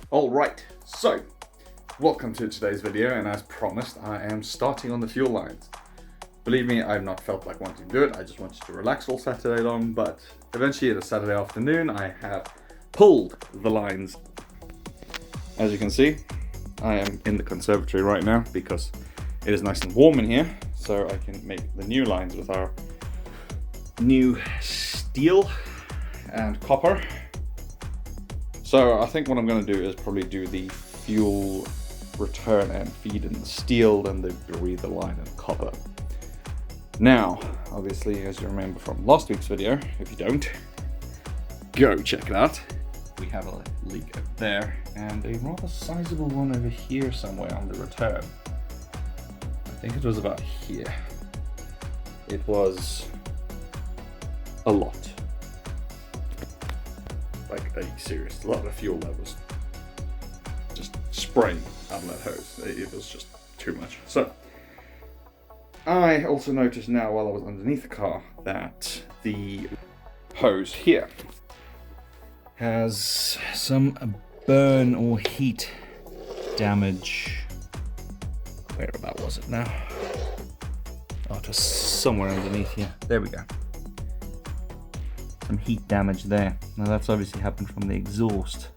Alright, so welcome to today's video, and as promised I am starting on the fuel lines. Believe me, I've not felt like wanting to do it. I just wanted to relax all Saturday long, but eventually it is Saturday afternoon. I have pulled the lines. As you can see, I am in the conservatory right now because it is nice and warm in here, so I can make the new lines with our new steel and copper. So I think what I'm going to do is probably do the fuel return and feed in the steel, then the breather line and copper. Now, obviously, as you remember from last week's video, if you don't, go check it out. We have a leak up there and a rather sizable one over here somewhere on the return. I think it was about here. It was a lot. Like a lot of fuel that was just spraying out of that hose. It was just too much. So I also noticed now while I was underneath the car that the hose here has some burn or heat damage. Where about was it now? Oh, just somewhere underneath here. There we go. Some heat damage there. Now that's obviously happened from the exhaust,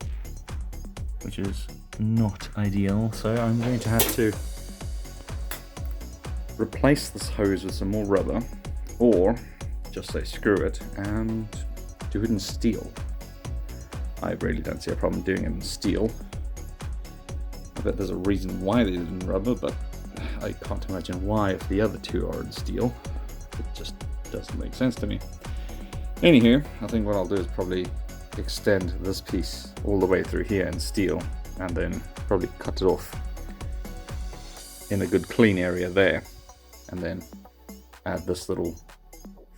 which is not ideal. So I'm going to have to replace this hose with some more rubber, or just say screw it and do it in steel. I really don't see a problem doing it in steel. I bet there's a reason why they did it in rubber, but I can't imagine why if the other two are in steel. It just doesn't make sense to me. Anywho, I think what I'll do is probably extend this piece all the way through here in steel, and then probably cut it off in a good clean area there, and then add this little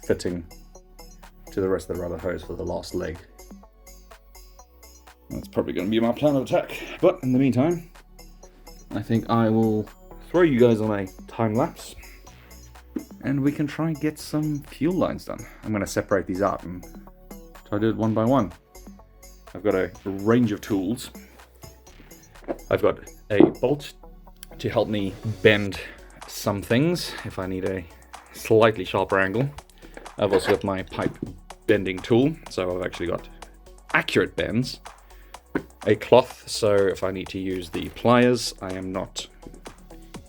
fitting to the rest of the rubber hose for the last leg. That's probably going to be my plan of attack, but in the meantime, I think I will throw you guys on a time lapse and we can try and get some fuel lines done. I'm going to separate these out and try to do it one by one. I've got a range of tools. I've got a bolt to help me bend some things if I need a slightly sharper angle. I've also got my pipe bending tool, so I've actually got accurate bends. A cloth, so if I need to use the pliers, I am not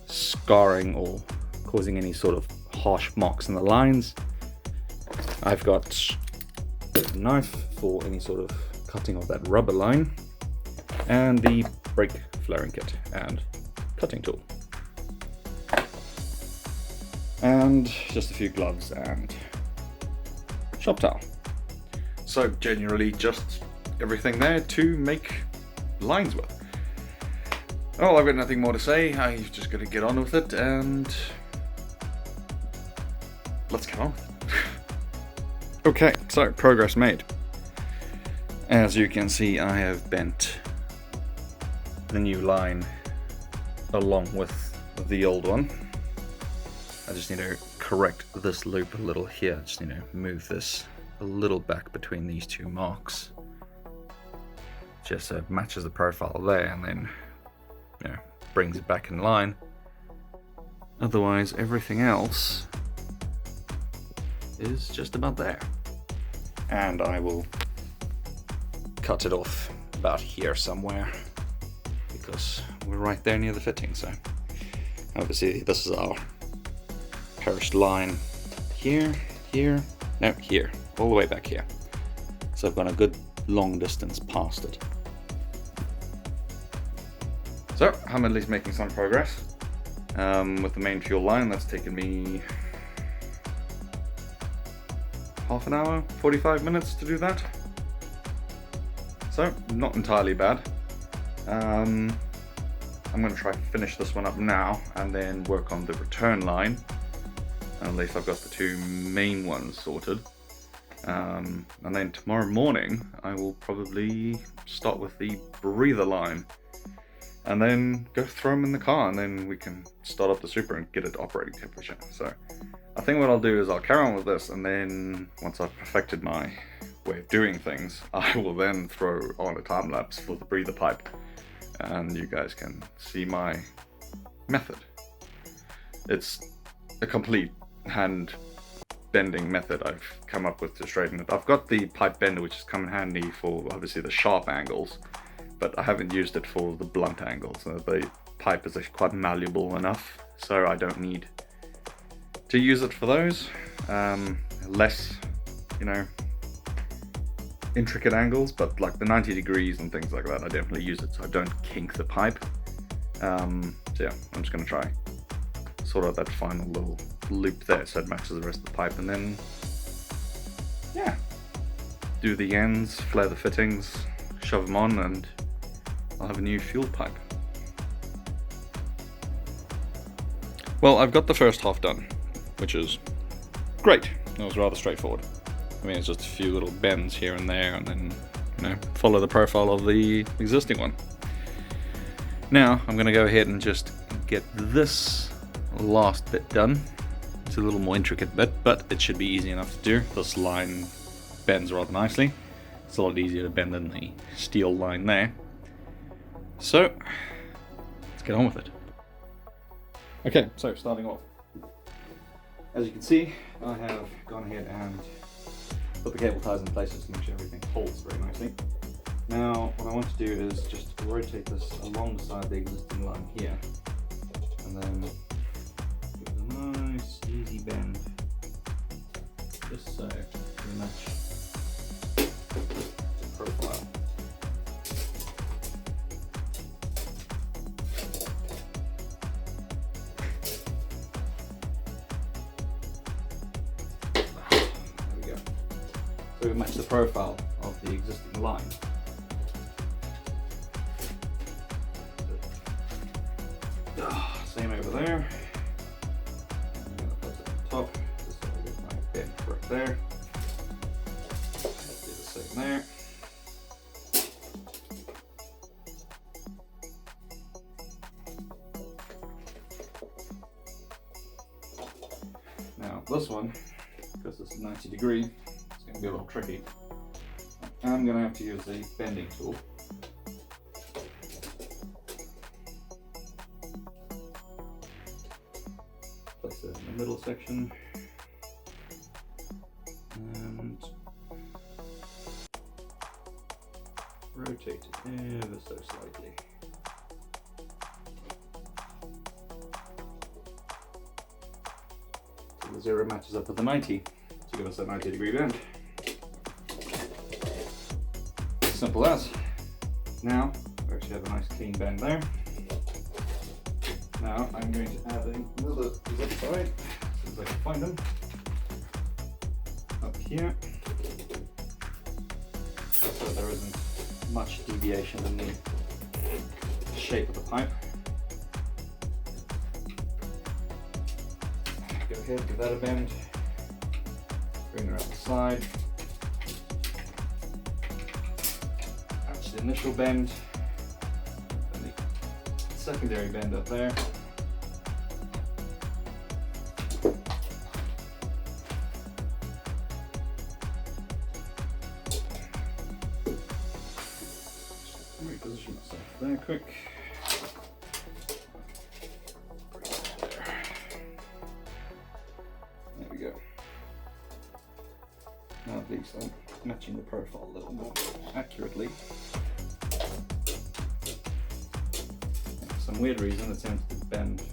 scarring or causing any sort of harsh marks in the lines. I've got a knife for any sort of cutting of that rubber line, and the brake flaring kit and cutting tool, and just a few gloves and shop towel. So generally just everything there to make lines with. Oh, I've got nothing more to say. I'm just going to get on with it and let's get on with it. Okay, so progress made. As you can see, I have bent the new line along with the old one. I just need to correct this loop a little here. I just need to move this a little back between these two marks, just so it matches the profile there, and then brings it back in line. Otherwise, everything else is just about there. And I will cut it off about here somewhere, because we're right there near the fitting. So obviously this is our perished line here, here, no, here, all the way back here. So I've gone a good long distance past it. So I'm at least making some progress with the main fuel line. That's taken me half an hour, 45 minutes to do that. So not entirely bad. I'm going to try and finish this one up now and then work on the return line, unless I've got the two main ones sorted. And then tomorrow morning I will probably start with the breather line and then go throw them in the car, and then we can start up the Supra and get it to operating temperature. So I think what I'll do is I'll carry on with this, and then once I've perfected my way of doing things, I will then throw on a time lapse for the breather pipe, and you guys can see my method. It's a complete hand bending method I've come up with to straighten it. I've got the pipe bender, which has come in handy for obviously the sharp angles, but I haven't used it for the blunt angles. The pipe is actually quite malleable enough, so I don't need to use it for those. Less, intricate angles, but like the 90 degrees and things like that, I definitely use it so I don't kink the pipe. So yeah, I'm just going to try sort out that final little loop there so it matches the rest of the pipe, and then yeah, do the ends, flare the fittings, shove them on, and I'll have a new fuel pipe. Well, I've got the first half done, which is great. It was rather straightforward. I mean, it's just a few little bends here and there, and then, follow the profile of the existing one. Now, I'm going to go ahead and just get this last bit done. It's a little more intricate bit, but it should be easy enough to do. This line bends rather nicely. It's a lot easier to bend than the steel line there. So, let's get on with it. Okay, so starting off. As you can see, I have gone ahead and put the cable ties in place just to make sure everything holds very nicely. Now, what I want to do is just rotate this alongside the existing line here, and then give it a nice easy bend, just so we match the profile. So we match the profile of the existing line. Same over there. I'm going to put it on top, just so I get my bend right there. Do the same there. Now this one, because this is 90 degree, it's going to be a little tricky. I'm going to have to use the bending tool. Place it in the middle section and rotate it ever so slightly. So the 0 matches up with the 90 to give us a 90 degree bend. Simple as. Now we actually have a nice clean bend there. Now I'm going to add another zip tie, as soon as I can find them, up here, so there isn't much deviation in the shape of the pipe. Go ahead, give that a bend, bring her up the side, match the initial bend, and the secondary bend up there. Reposition myself there quick. There we go. Now at least I'm matching the profile a little more accurately. And for some weird reason it seems to bend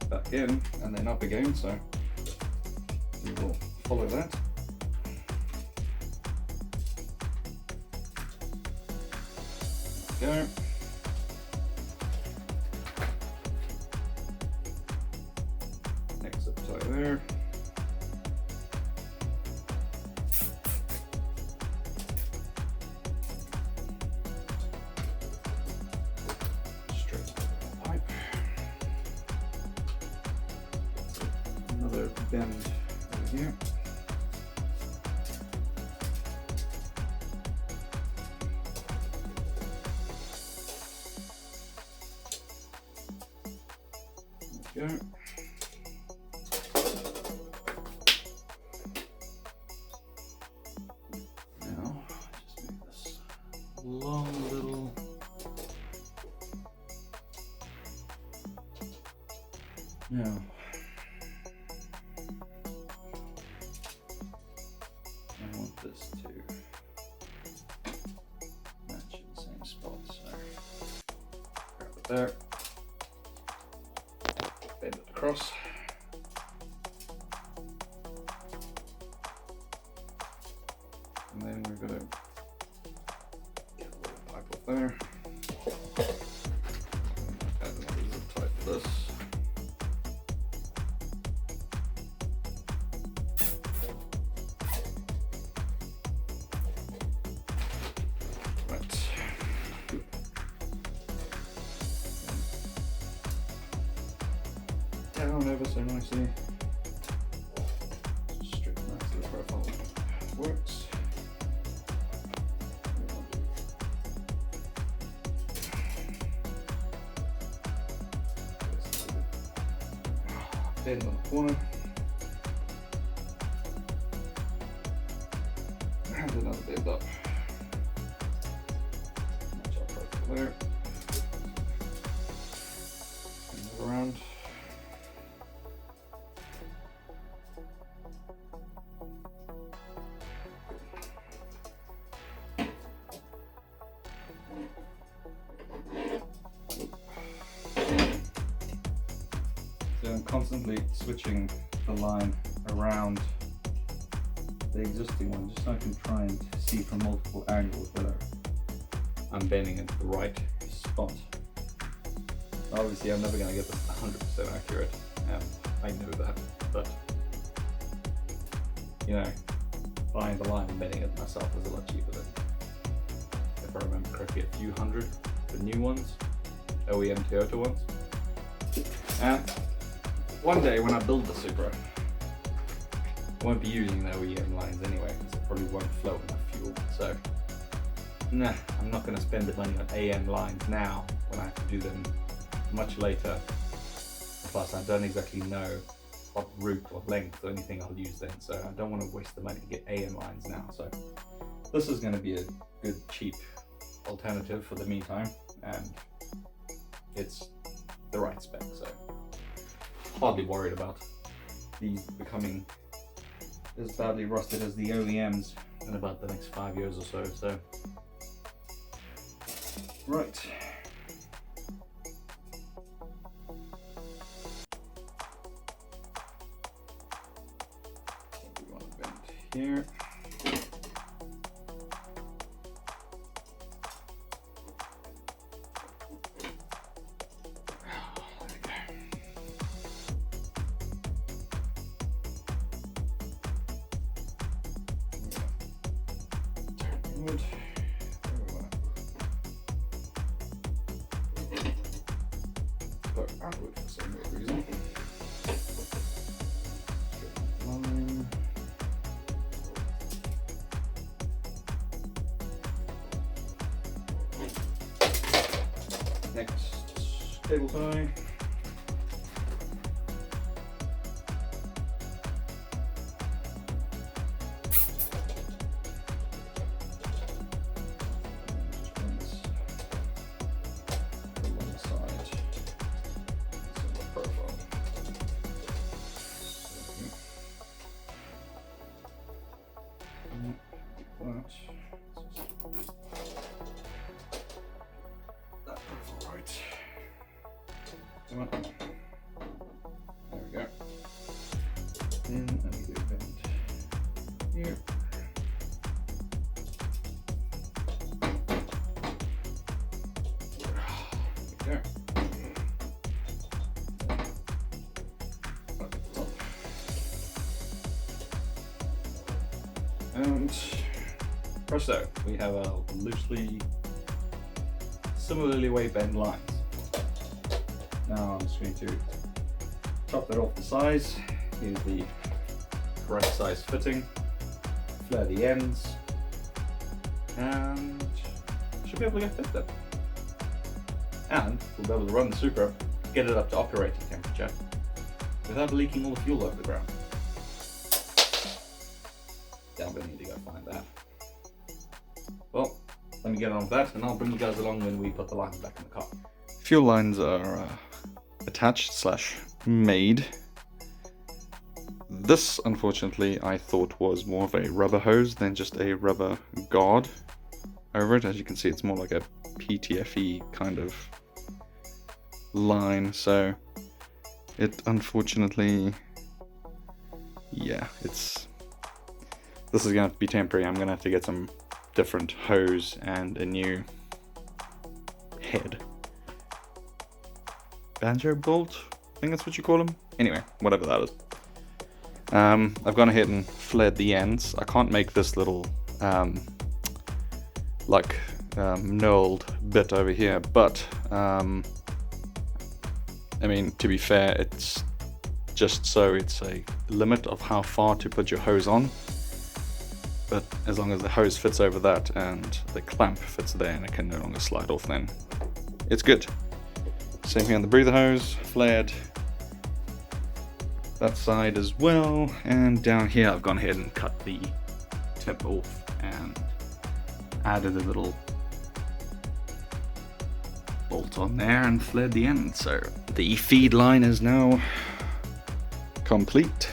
back in and then up again, so we will follow that. Go. Next up tie there. Straight pipe. bend over here. There we go. Now, just make this long little now. I want this to match in the same spot, so grab it there, bend it across, and then we're going to get a little pipe up there, add another zip tie to this. Down ever so nicely. Straighten that to the profile. Works. Bend on the corner. And another bend up. Match our profile there. And move around. So I'm constantly switching the line around the existing one just so I can try and see from multiple angles whether I'm bending it to the right spot. Obviously I'm never going to get this 100% accurate, I know that, but you know, buying the line and bending it myself is a lot cheaper than, if I remember correctly, a few hundred, the new ones, OEM Toyota ones. And one day when I build the Supra, I won't be using the OEM lines anyway, because it probably won't flow enough fuel. So, nah, I'm not going to spend the money on AM lines now when I have to do them much later. Plus, I don't exactly know what route or length or anything I'll use then, so I don't want to waste the money to get AM lines now. So, this is going to be a good, cheap alternative for the meantime, and it's the right spec, so hardly worried about these becoming as badly rusted as the OEMs in about the next 5 years or so. Right. We want to bend here. Wood. But outward for some weird reason. Line. Next, cable tie. There we go. Then let me do a bend here. There we go. And presto, we have a loosely, similarly way bend lines. Now I'm just going to chop that off the size use the correct size fitting, flare the ends, and should be able to get fit then. And we'll be able to run the Supra, get it up to operating temperature without leaking all the fuel over the ground. Yeah, I'm going to need to go find that. Well, let me get on with that, and I'll bring you guys along when we put the lines back in the car. Fuel lines are attached / made. This, unfortunately, I thought was more of a rubber hose than just a rubber guard over it. As you can see, it's more like a PTFE kind of line, so it unfortunately, yeah, this is going to have to be temporary. I'm going to have to get some different hose and a new head. Banjo bolt? I think that's what you call them. Anyway, whatever that is. I've gone ahead and flared the ends. I can't make this little knurled bit over here, but I mean, to be fair, it's just so it's a limit of how far to put your hose on. But as long as the hose fits over that and the clamp fits there and it can no longer slide off, then it's good. Same here on the breather hose, flared that side as well. And down here I've gone ahead and cut the tip off and added a little bolt on there and flared the end. So the feed line is now complete.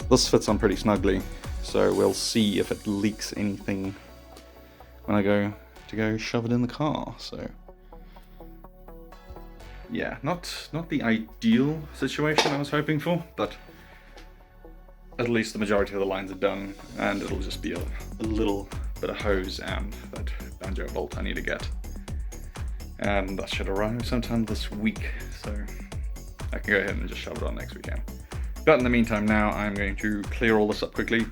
This fits on pretty snugly, so we'll see if it leaks anything when I go to shove it in the car. So yeah, not the ideal situation I was hoping for, but at least the majority of the lines are done, and it'll just be a little bit of hose and that banjo bolt I need to get. And that should arrive sometime this week, so I can go ahead and just shove it on next weekend. But in the meantime now, I'm going to clear all this up quickly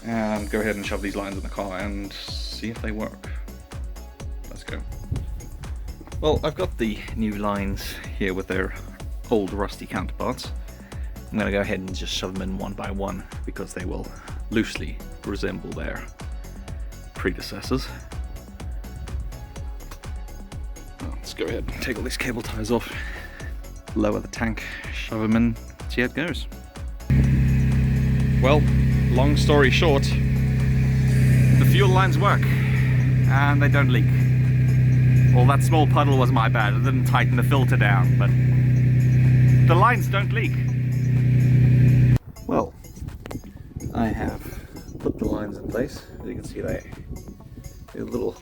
and go ahead and shove these lines in the car and see if they work. Let's go. Well, I've got the new lines here with their old rusty counterparts. I'm going to go ahead and just shove them in one by one because they will loosely resemble their predecessors. Let's go ahead and take all these cable ties off, lower the tank, shove them in, see how it goes. Well, long story short, the fuel lines work and they don't leak. Well, that small puddle was my bad. I didn't tighten the filter down, but the lines don't leak. Well, I have put the lines in place. As you can see, they do a little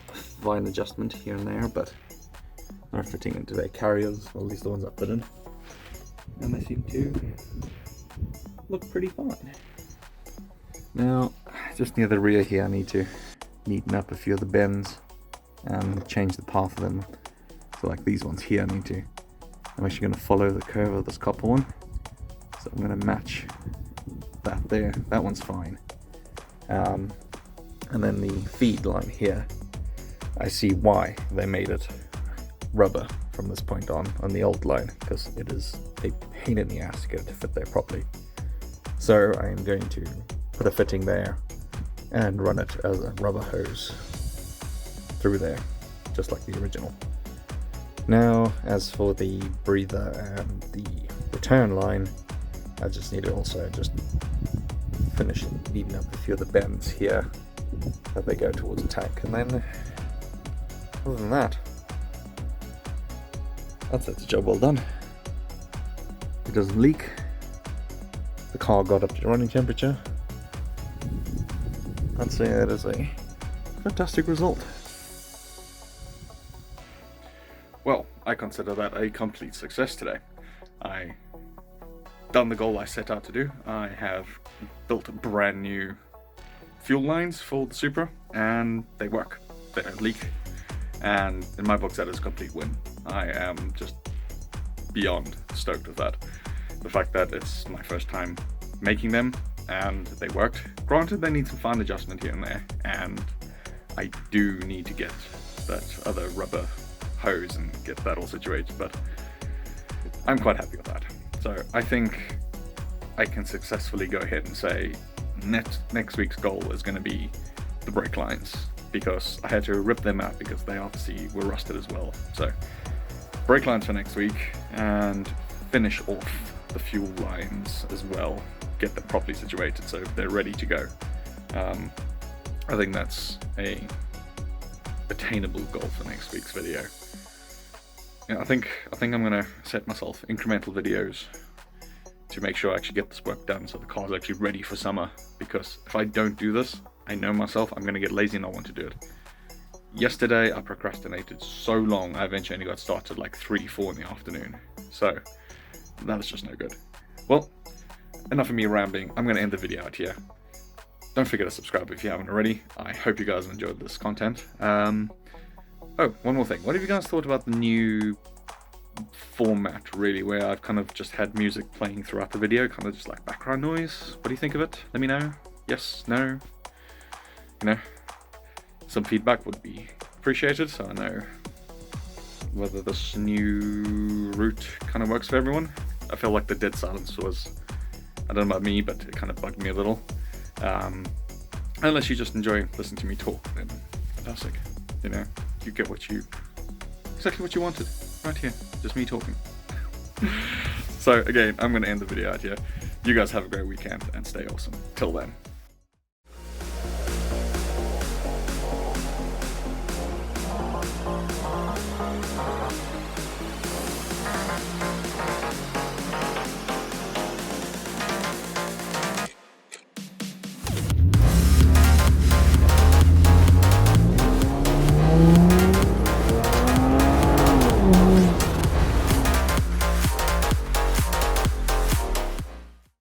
fine adjustment here and there, but they're fitting into their carriers, or at least the ones I put in, and they seem to look pretty fine. Now, just near the rear here, I need to neaten up a few of the bends and change the path of them. So like these ones here, I'm actually going to follow the curve of this copper one. So I'm going to match that there. That one's fine. And then the feed line here, I see why they made it rubber from this point on the old line, because it is a pain in the ass to get it to fit there properly. So I am going to put a fitting there and run it as a rubber hose through there, just like the original. Now, as for the breather and the return line, I just need to also just finish neating up a few of the bends here that they go towards the tank, and then other than that, that's a job well done. It doesn't leak. The car got up to running temperature. I'd say that is a fantastic result. Well, I consider that a complete success today. I done the goal I set out to do. I have built brand new fuel lines for the Supra, and they work. They don't leak, and in my books that is a complete win. I am just beyond stoked with that. The fact that it's my first time making them and they worked. Granted, they need some fine adjustment here and there, and I do need to get that other rubber hose and get that all situated, but I'm quite happy with that. So I think I can successfully go ahead and say next week's goal is going to be the brake lines, because I had to rip them out because they obviously were rusted as well. So brake lines for next week, and finish off the fuel lines as well, get them properly situated so they're ready to go. I think that's a attainable goal for next week's video. Yeah, I think I'm gonna set myself incremental videos to make sure I actually get this work done so the car's actually ready for summer, because if I don't do this, I know myself, I'm gonna get lazy and not want to do it. Yesterday I procrastinated so long, I eventually only got started like 3-4 in the afternoon, so that was just no good. Well, enough of me rambling, I'm gonna end the video out here. Don't forget to subscribe if you haven't already. I hope you guys enjoyed this content. Oh, one more thing. What have you guys thought about the new format, really, where I've kind of just had music playing throughout the video, kind of just like background noise? What do you think of it? Let me know. Yes, no, you know, some feedback would be appreciated, so I know whether this new route kind of works for everyone. I feel like the dead silence was, I don't know about me, but it kind of bugged me a little. Unless you just enjoy listening to me talk, then fantastic. You know, you get exactly what you wanted right here, just me talking. So again, I'm going to end the video out here. You guys have a great weekend and stay awesome. Till then.